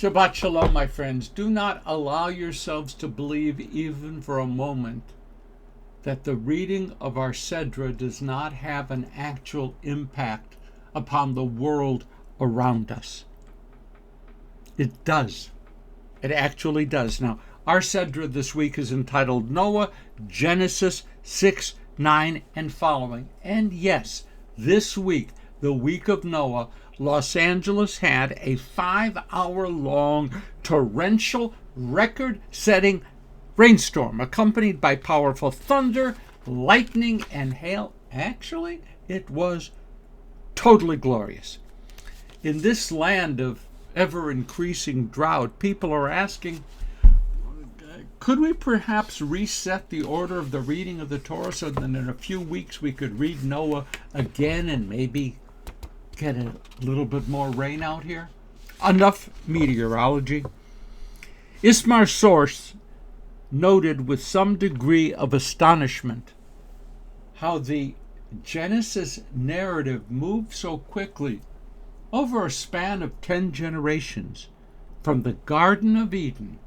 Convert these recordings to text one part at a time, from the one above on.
Shabbat Shalom, my friends. Do not allow yourselves to believe even for a moment that the reading of our Sedra does not have an actual impact upon the world around us. It does. It actually does. Now, our Sedra this week is entitled Noah, Genesis 6, 9, and following. And yes, this week, the week of Noah, Los Angeles had a 5-hour-long torrential, record-setting rainstorm accompanied by powerful thunder, lightning, and hail. Actually, it was totally glorious. In this land of ever-increasing drought, people are asking, could we perhaps reset the order of the reading of the Torah so that in a few weeks we could read Noah again and maybe get a little bit more rain out here? Enough meteorology. Ismar Source noted with some degree of astonishment how the Genesis narrative moved so quickly over a span of 10 generations from the Garden of Eden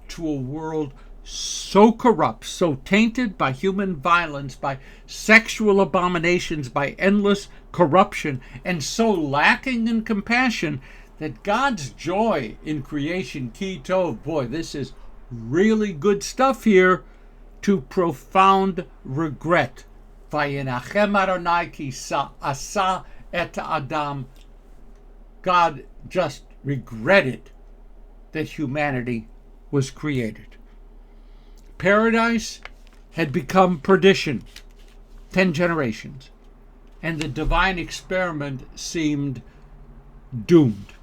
to a world so corrupt, so tainted by human violence, by sexual abominations, by endless corruption, and so lacking in compassion that God's joy in creation, ki tov, boy, this is really good stuff here, to profound regret. Vayinachem Adonai ki asa et Adam. God just regretted that humanity was created. Paradise had become perdition, 10 generations, and the divine experiment seemed doomed.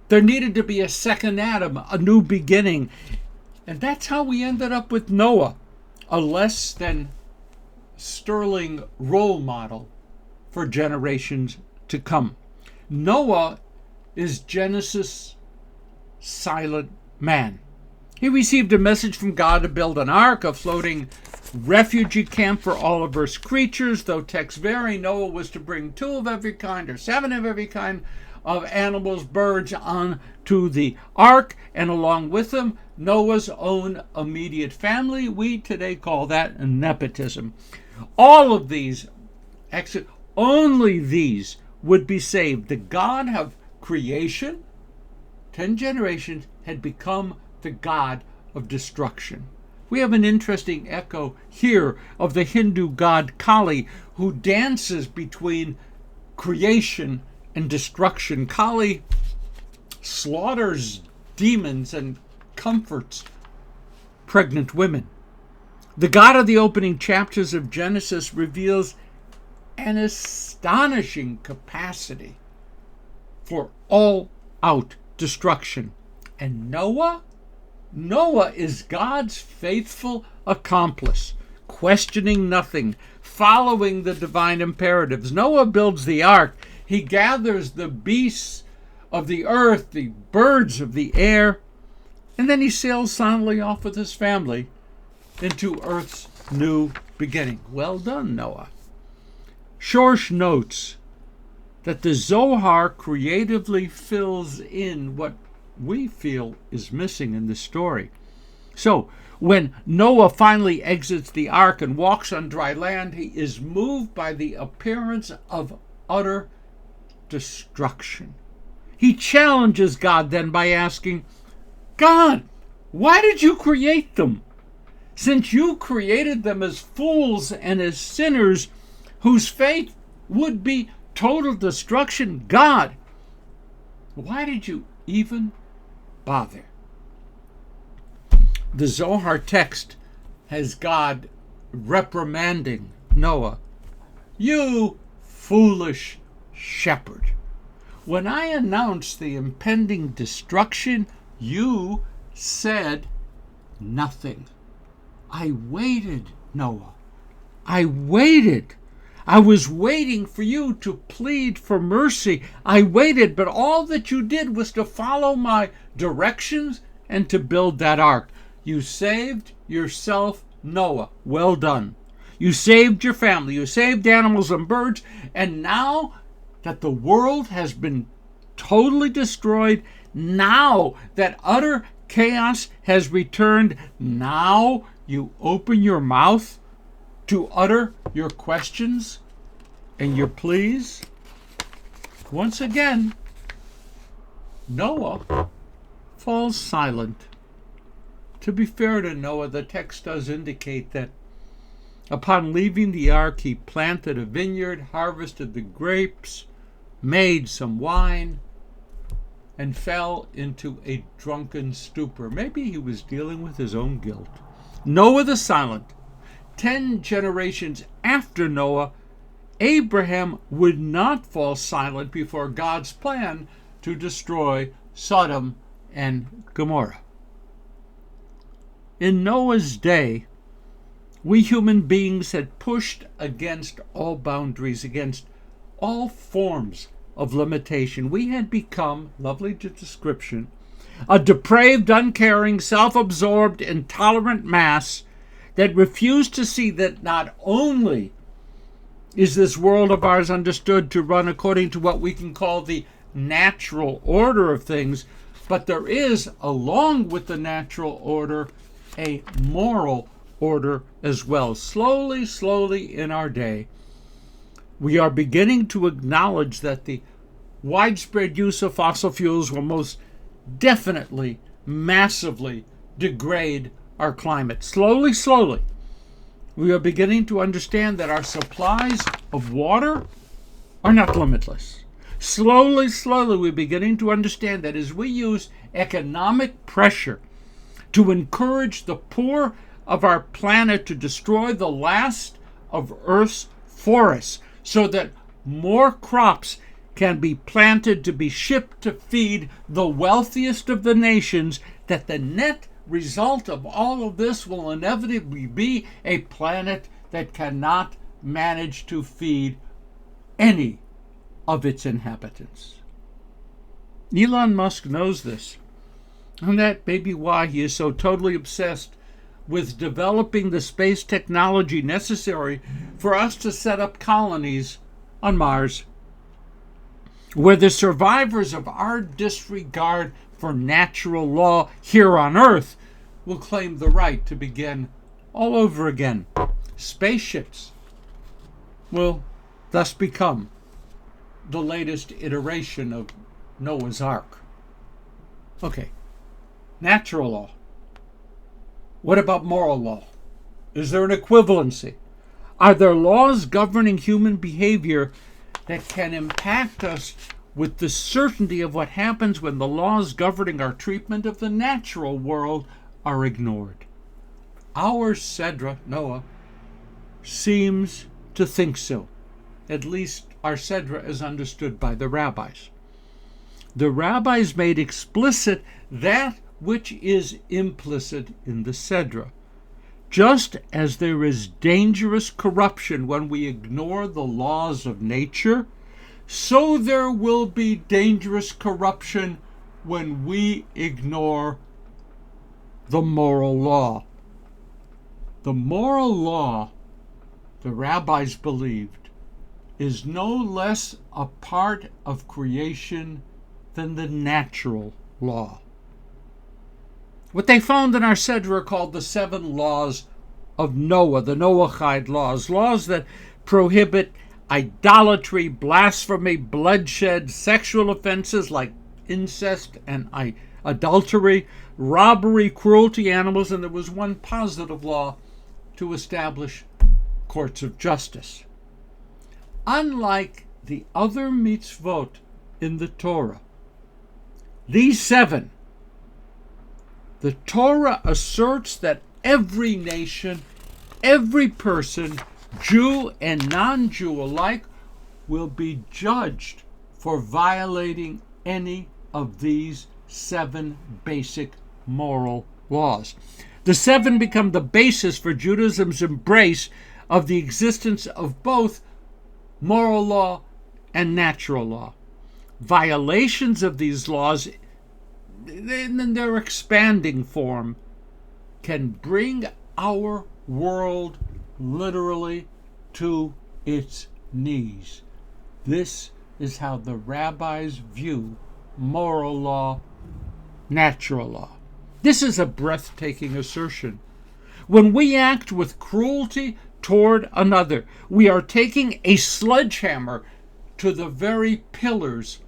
There needed to be a second Adam, a new beginning, and that's how we ended up with Noah, a less than sterling role model for generations to come. Noah is Genesis' silent man. He received a message from God to build an ark, a floating refugee camp for all of Earth's creatures. Though texts vary, Noah was to bring 2 of every kind or 7 of every kind of animals, birds, onto the ark, and along with them, Noah's own immediate family. We today call that nepotism. All of these, actually, only these would be saved. The God of creation, 10 generations, had become the God of destruction. We have an interesting echo here of the Hindu god Kali, who dances between creation and destruction. Kali slaughters demons and comforts pregnant women. The God of the opening chapters of Genesis reveals an astonishing capacity for all-out destruction. And Noah is God's faithful accomplice, questioning nothing, following the divine imperatives. Noah builds the ark. He gathers the beasts of the earth, the birds of the air, and then he sails silently off with his family into Earth's new beginning. Well done, Noah. Schorsch notes that the Zohar creatively fills in what we feel is missing in the story. So, when Noah finally exits the ark and walks on dry land, he is moved by the appearance of utter destruction. He challenges God then by asking, God, why did you create them? Since you created them as fools and as sinners whose fate would be total destruction, God, why did you even bother? The Zohar text has God reprimanding Noah. You foolish shepherd. When I announced the impending destruction, you said nothing. I waited, Noah. I waited. I was waiting for you to plead for mercy. I waited, but all that you did was to follow my directions and to build that ark. You saved yourself, Noah. Well done. You saved your family. You saved animals and birds. And now that the world has been totally destroyed, Now that utter chaos has returned, now you open your mouth to utter your questions and your pleas? Once again, Noah falls silent. To be fair to Noah, the text does indicate that upon leaving the ark, he planted a vineyard, harvested the grapes, made some wine, and fell into a drunken stupor. Maybe he was dealing with his own guilt. Noah the silent. 10 generations after Noah, Abraham would not fall silent before God's plan to destroy Sodom and Gomorrah. In Noah's day, we human beings had pushed against all boundaries, against all forms of limitation. We had become, lovely description, a depraved, uncaring, self-absorbed, intolerant mass that refused to see that not only is this world of ours understood to run according to what we can call the natural order of things, but there is, along with the natural order, a moral order as well. Slowly in our day, we are beginning to acknowledge that the widespread use of fossil fuels will most definitely, massively degrade our climate. Slowly, we are beginning to understand that our supplies of water are not limitless. Slowly, we're beginning to understand that as we use economic pressure to encourage the poor of our planet to destroy the last of Earth's forests so that more crops can be planted to be shipped to feed the wealthiest of the nations, that the net result of all of this will inevitably be a planet that cannot manage to feed any of its inhabitants. Elon Musk knows this, and that may be why he is so totally obsessed with developing the space technology necessary for us to set up colonies on Mars, where the survivors of our disregard for natural law here on Earth will claim the right to begin all over again. Spaceships will thus become the latest iteration of Noah's Ark. Okay, natural law. What about moral law? Is there an equivalency? Are there laws governing human behavior that can impact us with the certainty of what happens when the laws governing our treatment of the natural world are ignored? Our Sedra, Noah, seems to think so. At least our Sedra is understood by the rabbis. The rabbis made explicit that which is implicit in the Sedra. Just as there is dangerous corruption when we ignore the laws of nature, so there will be dangerous corruption when we ignore the moral law. The moral law, the rabbis believed, is no less a part of creation than the natural law. What they found in our Sedra are called the 7 laws of Noah, the Noahide laws, laws that prohibit idolatry, blasphemy, bloodshed, sexual offenses like incest and adultery, robbery, cruelty to animals, and there was one positive law to establish courts of justice. Unlike the other mitzvot in the Torah, these 7, the Torah asserts that every nation, every person, Jew and non-Jew alike, will be judged for violating any of these 7 basic moral laws. The 7 become the basis for Judaism's embrace of the existence of both moral law and natural law. Violations of these laws, in their expanding form, can bring our world literally to its knees. This is how the rabbis view moral law natural law. This is a breathtaking assertion. When we act with cruelty toward another, we are taking a sledgehammer to the very pillars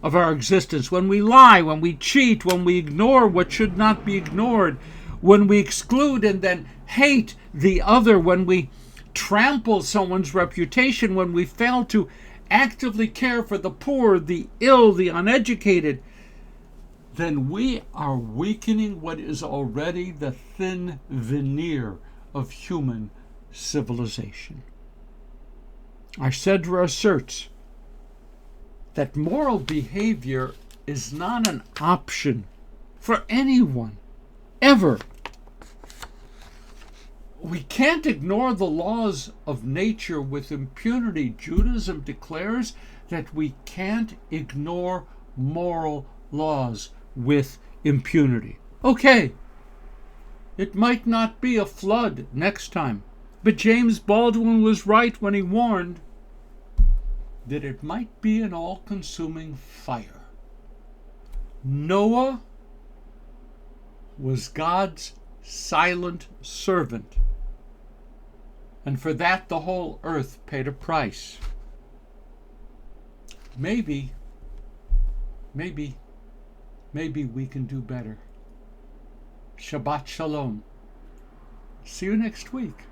of our existence. When we lie, when we cheat, when we ignore what should not be ignored, when we exclude and then hate the other, when we trample someone's reputation, when we fail to actively care for the poor, the ill, the uneducated, then we are weakening what is already the thin veneer of human civilization. Our Sedra asserts that moral behavior is not an option for anyone, ever. We can't ignore the laws of nature with impunity. Judaism declares that we can't ignore moral laws with impunity. Okay, it might not be a flood next time, but James Baldwin was right when he warned that it might be an all-consuming fire. Noah was God's silent servant, and for that the whole earth paid a price. Maybe we can do better. Shabbat Shalom. See you next week.